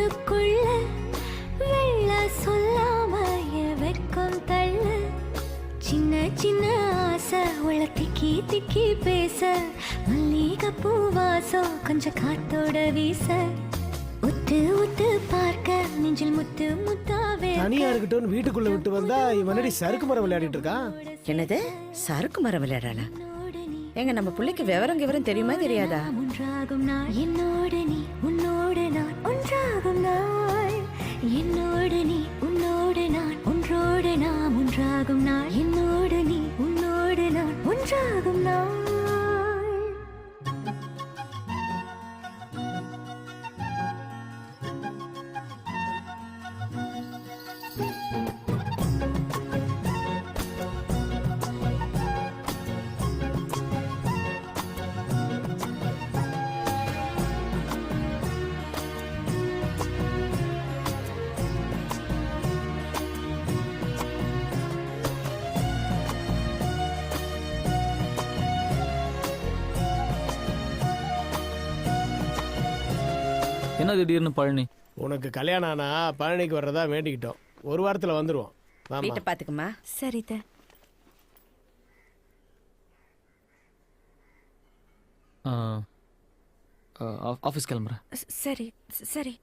உள்ளுக்குள்ள வெள்ள சொல்லாம வெக்கம் தள்ள சின்ன சின்ன ஆசை உள்ள திக்கி திக்கி பேச மல்லிகை பூவாசம் கொஞ்சம் காத்தோட வீச உத்து உத்து பார்க்க நெஞ்சில் முத்து முத்தாவே தனியா இருக்கட்டும் வீட்டுக்குள்ள விட்டு வந்தா இவனடி சறுக்கு மரம் விளையாடிட்டு இருக்கான். என்னது சறுக்கு மரம் விளையாடல? எங்க நம்ம பிள்ளைக்கு விவரம் தெரியுமா தெரியாதா? ஒன்றாகும் நாள் என்னோடு நீ உன்னோடு நான் ஒன்றாகும் நாள் என்னோடு நீ உன்னோடு நான் ஒன்றோடு நாம் ஒன்றாகும் நாள் என்னோடு நீ உன்னோடு நான் ஒன்றாகும் நாள். என்ன திடீர்னு பழனி? உனக்கு கல்யாணம் ஆனா பழனிக்கு வர்றதா வேண்டிக்கிட்டோம். ஒரு வாரத்துல வந்துருவோம். வீட்டை பாத்துக்குமா? சரித. ஆஃபீஸ் கிளம்புறேன். சரி சரி.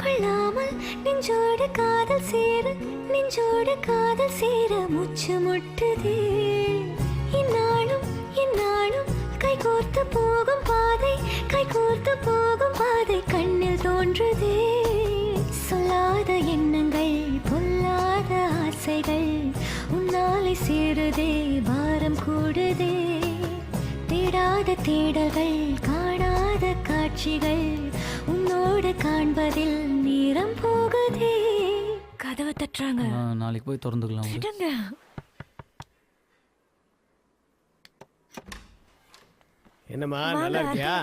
கொள்ளாமல் நெஞ்சோடு காதல் சேர நெஞ்சோடு காதல் சேர மூச்சு முட்டுதே. இந்நாளும் இந்நாளும் கைகோர்த்து போகும் பாதை கைகோர்த்து போகும் பாதை கண்ணில் தோன்றுதே. சொல்லாத எண்ணங்கள் பொல்லாத ஆசைகள் உன்னாலை சேருதே பாரம் கூடுதே. தேடாத தேடல்கள் காணாத காட்சிகள் உன்னோடு காண்பதில் நேரம் போகுதே. கதவை தட்டுறாங்க. நாளைக்கு போய் திறந்துக்கலாம். என்னம்மா நல்லா இருக்கியா?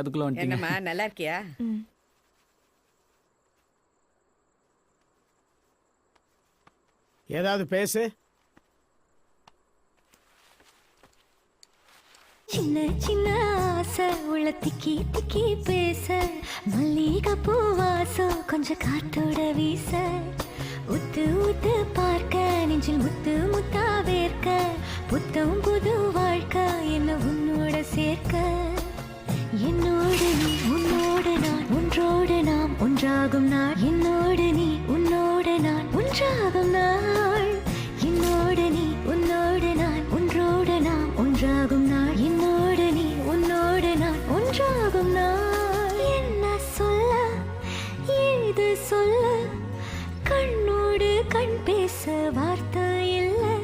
அதுக்குள்ள வந்துட்டீங்க. என்னம்மா நல்லா இருக்கியா? ஏதாவது பேசு. சின்ன சின்ன ஆசை உள்ள திக்கி திக்கி பேச மல்லிகை பூவாசம் கொஞ்சம் காத்தோட வீச உத்து உத்து பார்க்க நெஞ்சில் முத்து முத்தா வேர்க்க புத்தம் புது வாழ்க்கை என்ன உன்னோட சேர்க்க என்னோடு நீ உன்னோடு நான் ஒன்றோடு நாம் ஒன்றாகும் நாள் என்னோடு நீ உன்னோடு நான் ஒன்றாகும் நாள் என்னோடு நீ உன்னோடு நான் ஒன்றோடு நாம் ஒன்றாகும் நாள் என்னோடு நீ உன்னோடு நான் ஒன்றாகும் நாள். என்ன சொல்ல ஏது சொல்ல கண்ணோடு கண் பேச வார்த்தை இல்லை